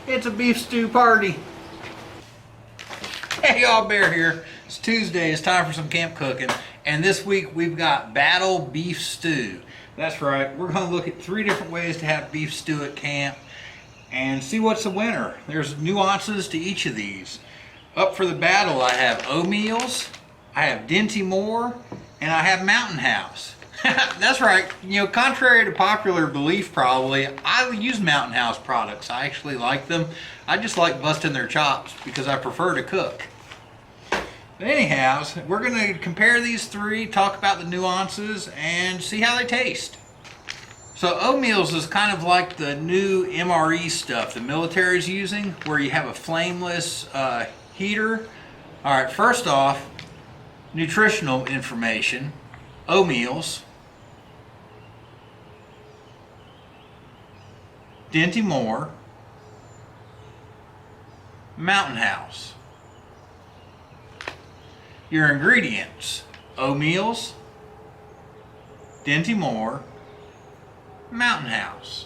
It's a beef stew party. Hey y'all, Bear here. It's Tuesday, it's time for some camp cooking. And this week we've got Battle Beef Stew. That's right, we're gonna look at 3 different ways to have beef stew at camp and see what's the winner. There's nuances to each of these. Up for the battle, I have Oatmeals, I have Dinty Moore, and I have Mountain House. That's right, you know, contrary to popular belief probably, I use Mountain House products. I actually like them. I just like busting their chops because I prefer to cook. But anyhow, we're going to compare these 3, talk about the nuances, and see how they taste. So Oatmeals is kind of like the new MRE stuff the military's using, where you have a flameless heater. All right, first off, nutritional information. Oatmeals, Dinty Moore, Mountain House. Your ingredients: Oatmeals, Dinty Moore, Mountain House.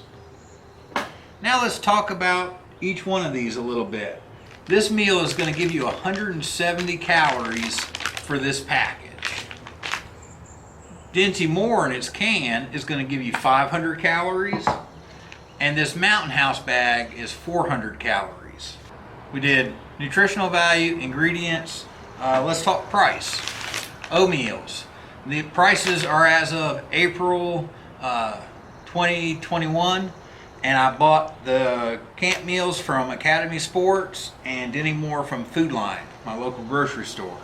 Now let's talk about each one of these a little bit. This meal is going to give you 170 calories for this package. Dinty Moore in its can is going to give you 500 calories, and this Mountain House bag is 400 calories. We did nutritional value, ingredients. Let's talk price. Oatmeals. The prices are as of April 2021, and I bought the camp meals from Academy Sports and Dinty Moore from Food Line, my local grocery store.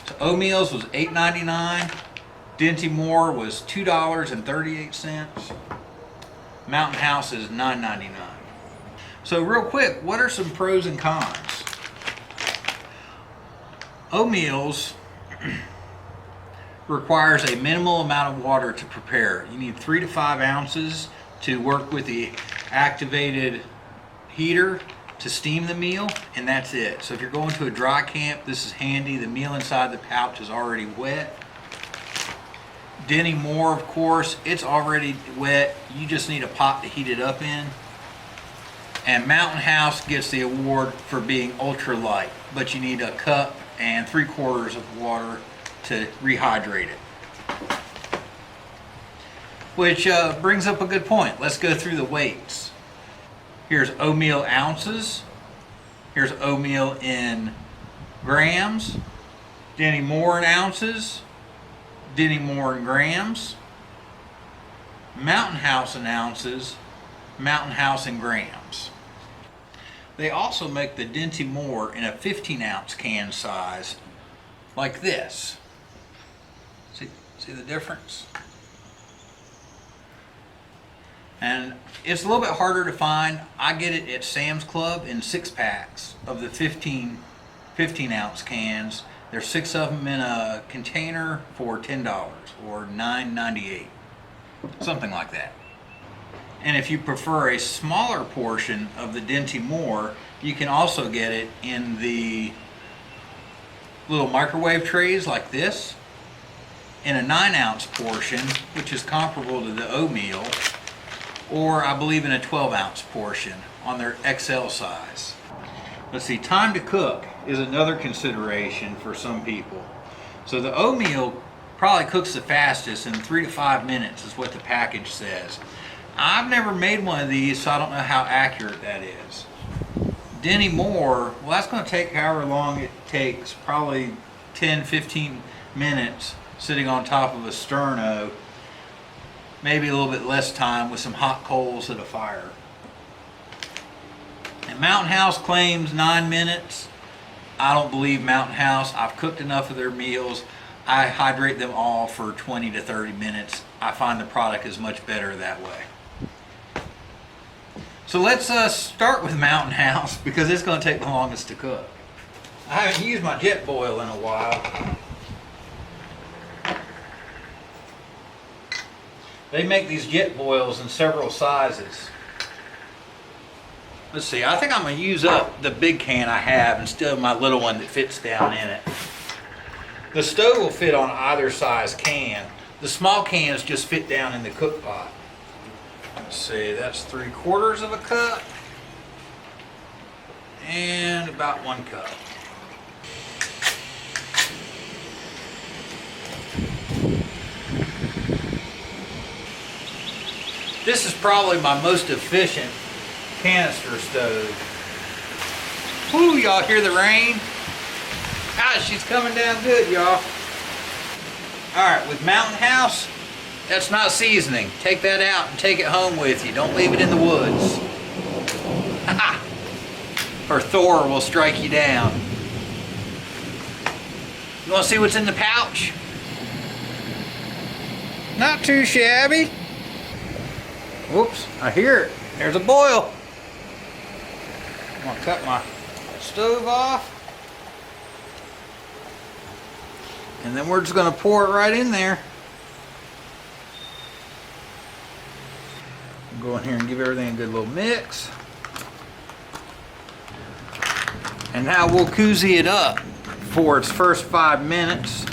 So Oatmeals was $8.99. Dinty Moore was $2.38. Mountain House is $9.99. So real quick, what are some pros and cons? Oatmeals requires a minimal amount of water to prepare. You need 3 to 5 ounces to work with the activated heater to steam the meal, and that's it. So if you're going to a dry camp, this is handy. The meal inside the pouch is already wet. Dinty Moore, of course, it's already wet. You just need a pot to heat it up in. And Mountain House gets the award for being ultra light, but you need a cup and 3/4 of water to rehydrate it. Which brings up a good point. Let's go through the weights. Here's oatmeal ounces. Here's oatmeal in grams. Dinty Moore in ounces. Dinty Moore in grams. Mountain House in ounces. Mountain House in grams. They also make the Dinty Moore in a 15-ounce can size, like this. See the difference? And it's a little bit harder to find. I get it at Sam's Club in 6-packs of the 15-ounce cans. There's 6 of them in a container for $10 or $9.98, something like that. And if you prefer a smaller portion of the Dinty Moore, you can also get it in the little microwave trays like this, in a 9-ounce portion, which is comparable to the oatmeal, or I believe in a 12-ounce portion on their XL size. Let's see, time to cook is another consideration for some people. So the oatmeal probably cooks the fastest in 3 to 5 minutes is what the package says. I've never made one of these, so I don't know how accurate that is. Dinty Moore, well, that's going to take however long it takes, probably 10-15 minutes sitting on top of a sterno, maybe a little bit less time with some hot coals at a fire. And Mountain House claims 9 minutes. I don't believe Mountain House. I've cooked enough of their meals. I hydrate them all for 20 to 30 minutes. I find the product is much better that way. So let's start with Mountain House because it's going to take the longest to cook. I haven't used my jet boil in a while. They make these jet boils in several sizes. Let's see, I think I'm going to use up the big can I have instead of my little one that fits down in it. The stove will fit on either size can. The small cans just fit down in the cook pot. Let's see, that's 3/4 of a cup. and about 1 cup. This is probably my most efficient canister stove. Whoo, y'all hear the rain? Ah, she's coming down good, y'all. All right, with Mountain House, that's not seasoning. Take that out and take it home with you. Don't leave it in the woods. Or Thor will strike you down. You want to see what's in the pouch? Not too shabby. Whoops, I hear it. There's a boil. I'm gonna cut my stove off. And then we're just gonna pour it right in there. Go in here and give everything a good little mix. And now we'll koozie it up for its first 5 minutes.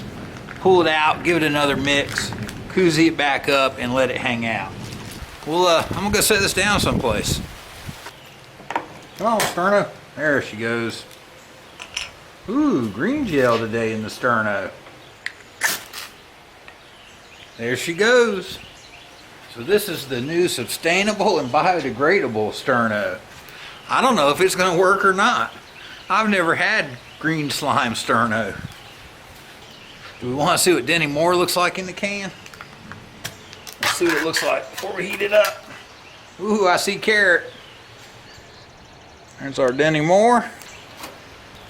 Pull it out, give it another mix, koozie it back up, and let it hang out. Well, I'm gonna go set this down someplace. Come on, sterno. There she goes. Ooh, green gel today in the sterno. There she goes. So this is the new sustainable and biodegradable sterno. I don't know if it's gonna work or not. I've never had green slime sterno. Do we want to see what Dinty Moore looks like in the can? Let's see what it looks like before we heat it up. Ooh, I see carrot. There's our Dinty Moore.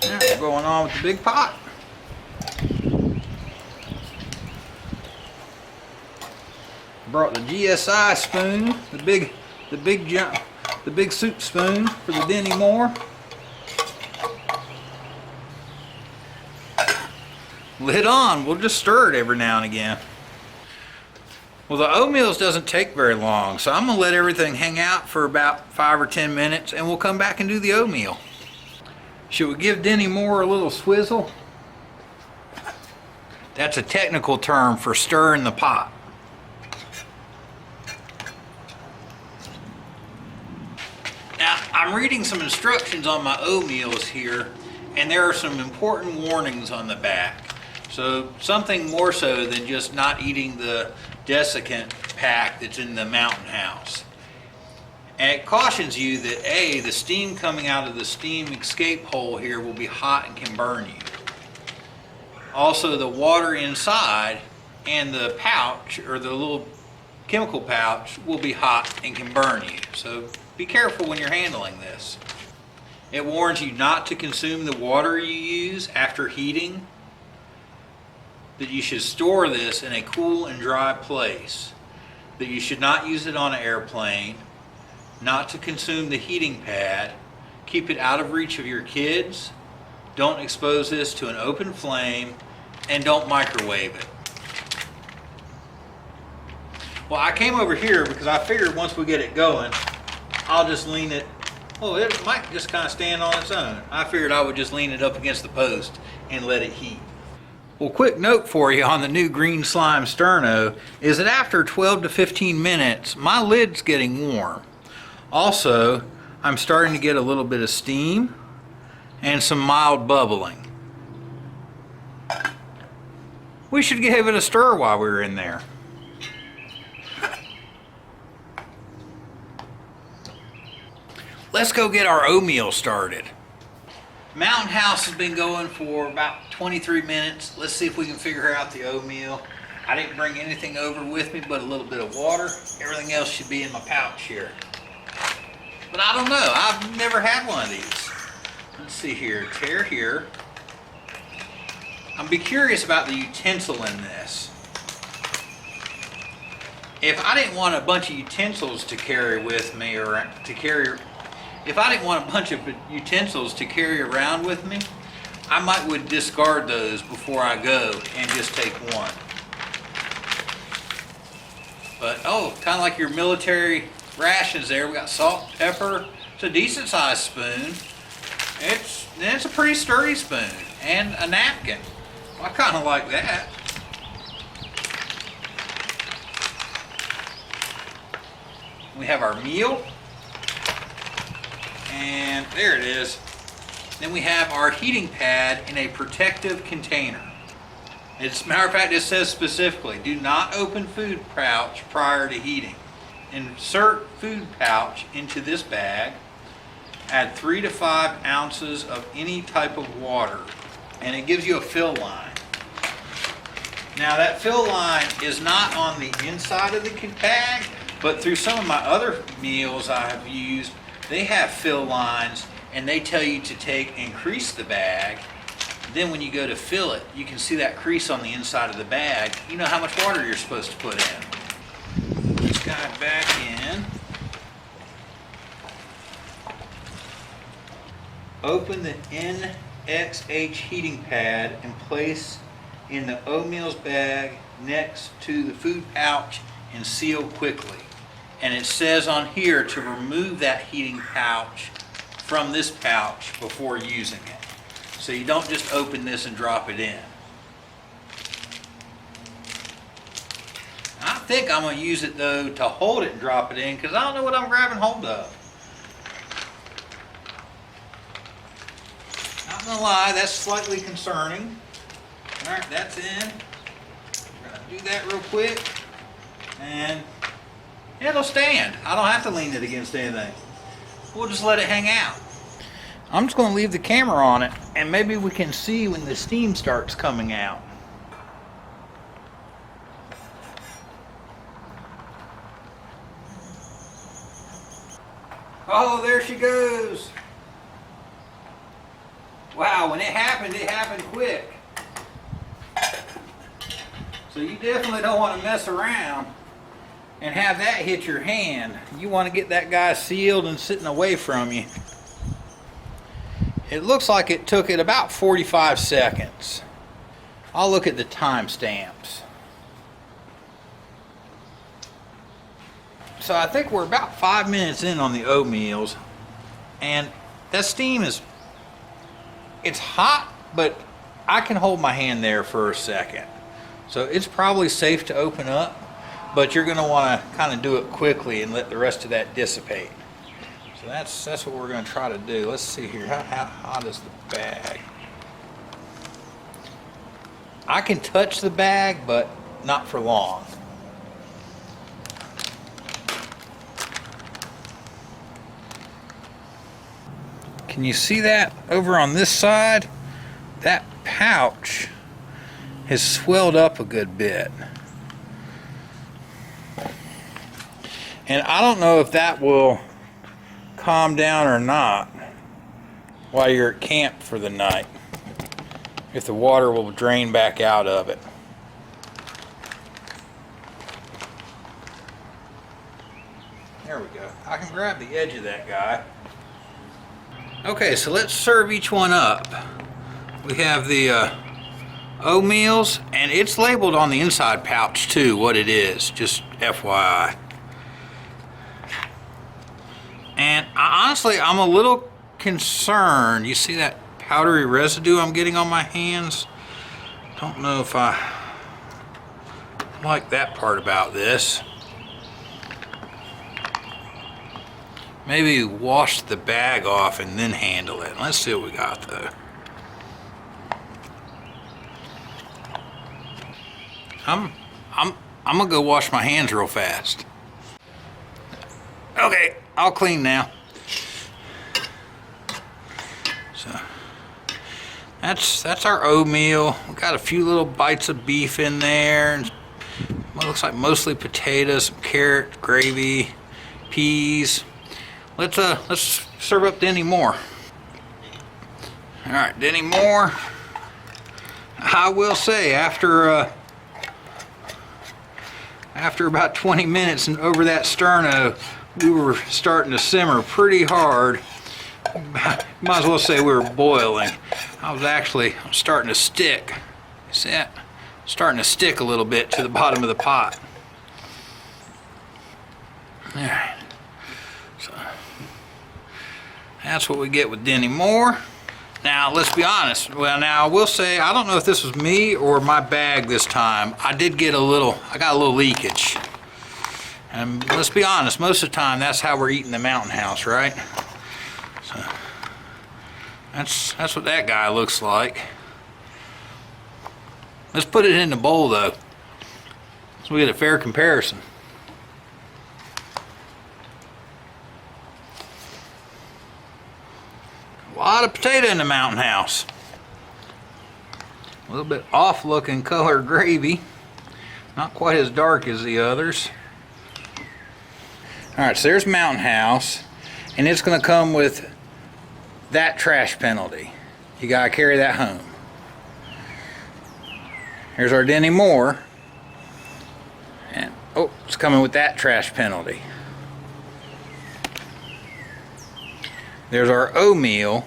Now we're going on with the big pot. Brought the GSI spoon, the big soup spoon for the Dinty Moore. Lid on, we'll just stir it every now and again. Well, the Oatmeals doesn't take very long, so I'm gonna let everything hang out for about 5 or 10 minutes and we'll come back and do the oatmeal. Should we give Dinty Moore a little swizzle? That's a technical term for stirring the pot. Now, I'm reading some instructions on my Oatmeals here, and there are some important warnings on the back. So something more so than just not eating the desiccant pack that's in the Mountain House. And it cautions you that A, the steam coming out of the steam escape hole here will be hot and can burn you. Also, the water inside and the pouch, or the little chemical pouch, will be hot and can burn you. So be careful when you're handling this. It warns you not to consume the water you use after heating, that you should store this in a cool and dry place, that you should not use it on an airplane, not to consume the heating pad, keep it out of reach of your kids, don't expose this to an open flame, and don't microwave it. Well, I came over here because I figured once we get it going, I'll just lean it. Oh, it might just kind of stand on its own. I figured I would just lean it up against the post and let it heat. Well, quick note for you on the new green slime sterno is that after 12 to 15 minutes, my lid's getting warm. Also, I'm starting to get a little bit of steam and some mild bubbling. We should give it a stir while we were in there. Let's go get our oatmeal started. Mountain House has been going for about 23 minutes. Let's see if we can figure out the oatmeal. I didn't bring anything over with me but a little bit of water. Everything else should be in my pouch here. But I don't know, I've never had one of these. Let's see here, tear here. I'm be curious about the utensil in this. If I didn't want a bunch of utensils to carry with me, or if I didn't want a bunch of utensils to carry around with me, I would discard those before I go and just take one. But oh, kind of like your military rations there. We got salt, pepper. It's a decent sized spoon. It's a pretty sturdy spoon, and a napkin. I kind of like that. We have our meal. And there it is. Then we have our heating pad in a protective container. As a matter of fact, it says specifically, do not open food pouch prior to heating. Insert food pouch into this bag. Add 3 to 5 ounces of any type of water. And it gives you a fill line. Now that fill line is not on the inside of the bag, but through some of my other meals I have used, they have fill lines and they tell you to increase the bag. Then when you go to fill it, you can see that crease on the inside of the bag. You know how much water you're supposed to put in. Put this guy back in. Open the MH heating pad and place in the Oatmeals bag next to the food pouch and seal quickly. And it says on here to remove that heating pouch from this pouch before using it. So you don't just open this and drop it in. I think I'm going to use it though to hold it and drop it in because I don't know what I'm grabbing hold of. Not going to lie, that's slightly concerning. Alright, that's in. We're going to do that real quick. And it'll stand. I don't have to lean it against anything. We'll just let it hang out. I'm just going to leave the camera on it and maybe we can see when the steam starts coming out. Oh, there she goes. Wow, when it happened quick. So you definitely don't want to mess around and have that hit your hand. You want to get that guy sealed and sitting away from you. It looks like it took it about 45 seconds. I'll look at the timestamps. So I think we're about 5 minutes in on the Oatmeals, and that steam it's hot, but I can hold my hand there for a second. So it's probably safe to open up, but you're going to want to kind of do it quickly and let the rest of that dissipate. So that's what we're going to try to do. Let's see here. How hot is the bag? I can touch the bag, but not for long. Can you see that over on this side? That pouch has swelled up a good bit. And I don't know if that will calm down or not while you're at camp for the night. If the water will drain back out of it. There we go. I can grab the edge of that guy. Okay, so let's serve each one up. We have the Oatmeals, and it's labeled on the inside pouch too what it is, just FYI. And honestly, I'm a little concerned. You see that powdery residue I'm getting on my hands? Don't know if I like that part about this. Maybe wash the bag off and then handle it. Let's see what we got though. I'm gonna go wash my hands real fast. Okay, I'll clean now. So that's our oatmeal. We got a few little bites of beef in there. And what looks like mostly potatoes, some carrot, gravy, peas. Let's serve up Dinty Moore. All right, Dinty Moore. I will say after about 20 minutes and over that sterno, we were starting to simmer pretty hard. Might as well say we were boiling. I'm starting to stick. See that? Starting to stick a little bit to the bottom of the pot. All right. So that's what we get with Dinty Moore. Now, let's be honest. Well, now I will say, I don't know if this was me or my bag this time. I got a little leakage. And let's be honest, most of the time that's how we're eating the Mountain House, right? So, That's what that guy looks like. Let's put it in the bowl though, so we get a fair comparison. A lot of potato in the Mountain House. A little bit off looking color gravy. Not quite as dark as the others. Alright, so there's Mountain House, and it's going to come with that trash penalty. You got to carry that home. Here's our Dinty Moore, and oh, it's coming with that trash penalty. There's our Oatmeal,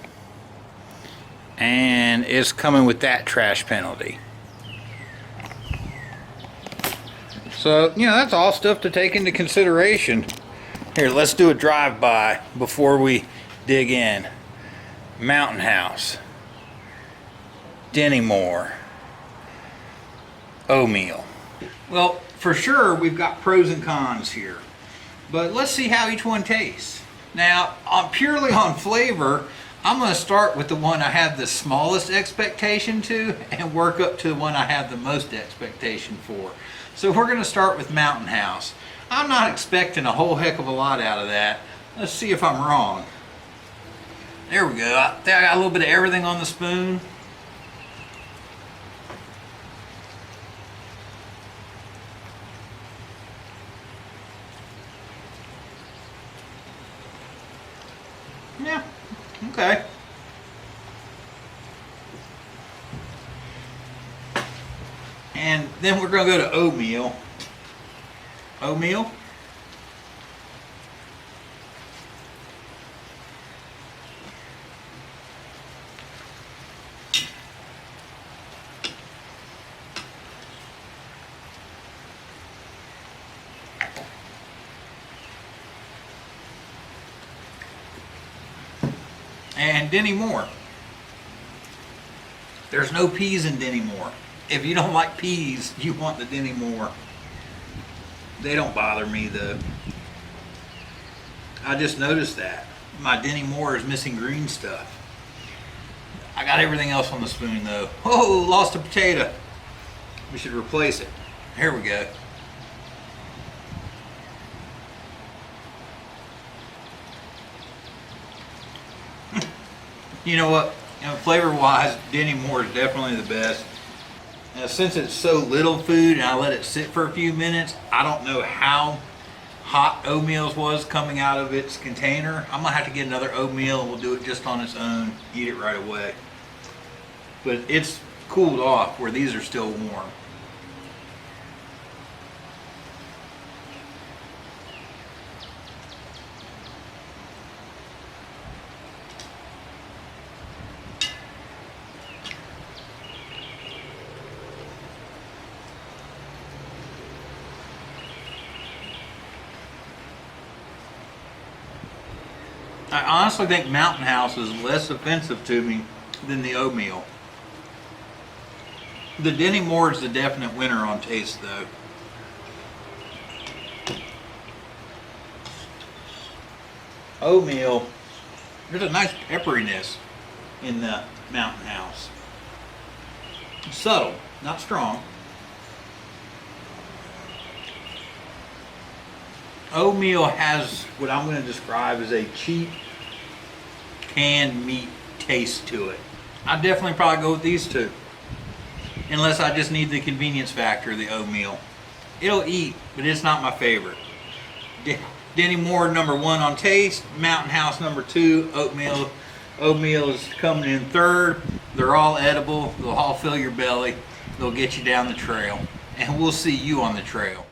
and it's coming with that trash penalty. So, you know, that's all stuff to take into consideration. Here, let's do a drive-by before we dig in. Mountain House, Dinty Moore, Oatmeal. Well, for sure we've got pros and cons here, but let's see how each one tastes. Now, purely on flavor, I'm going to start with the one I have the smallest expectation to and work up to the one I have the most expectation for. So we're going to start with Mountain House. I'm not expecting a whole heck of a lot out of that. Let's see if I'm wrong. There we go. I think I got a little bit of everything on the spoon. Yeah, okay. And then we're going to go to Oatmeal. Oatmeal. And Dinty Moore. There's no peas in Dinty Moore. If you don't like peas, you want the Dinty Moore. They don't bother me though. I just noticed that. My Dinty Moore is missing green stuff. I got everything else on the spoon though. Oh, lost a potato. We should replace it. Here we go. You know what? You know, flavor-wise, Dinty Moore is definitely the best. Now, since it's so little food and I let it sit for a few minutes, I don't know how hot Oatmeals was coming out of its container. I'm gonna have to get another Oatmeal and we'll do it just on its own, eat it right away. But it's cooled off where these are still warm. I honestly think Mountain House is less offensive to me than the Oatmeal. The Dinty Moore is the definite winner on taste though. Oatmeal, there's a nice pepperiness in the Mountain House. It's subtle, not strong. Oatmeal has what I'm going to describe as a cheap canned meat taste to it. I'd definitely probably go with these two. Unless I just need the convenience factor of the Oatmeal. It'll eat, but it's not my favorite. Dinty Moore #1 on taste, Mountain House #2, Oatmeal is coming in third. They're all edible, they'll all fill your belly, they'll get you down the trail. And we'll see you on the trail.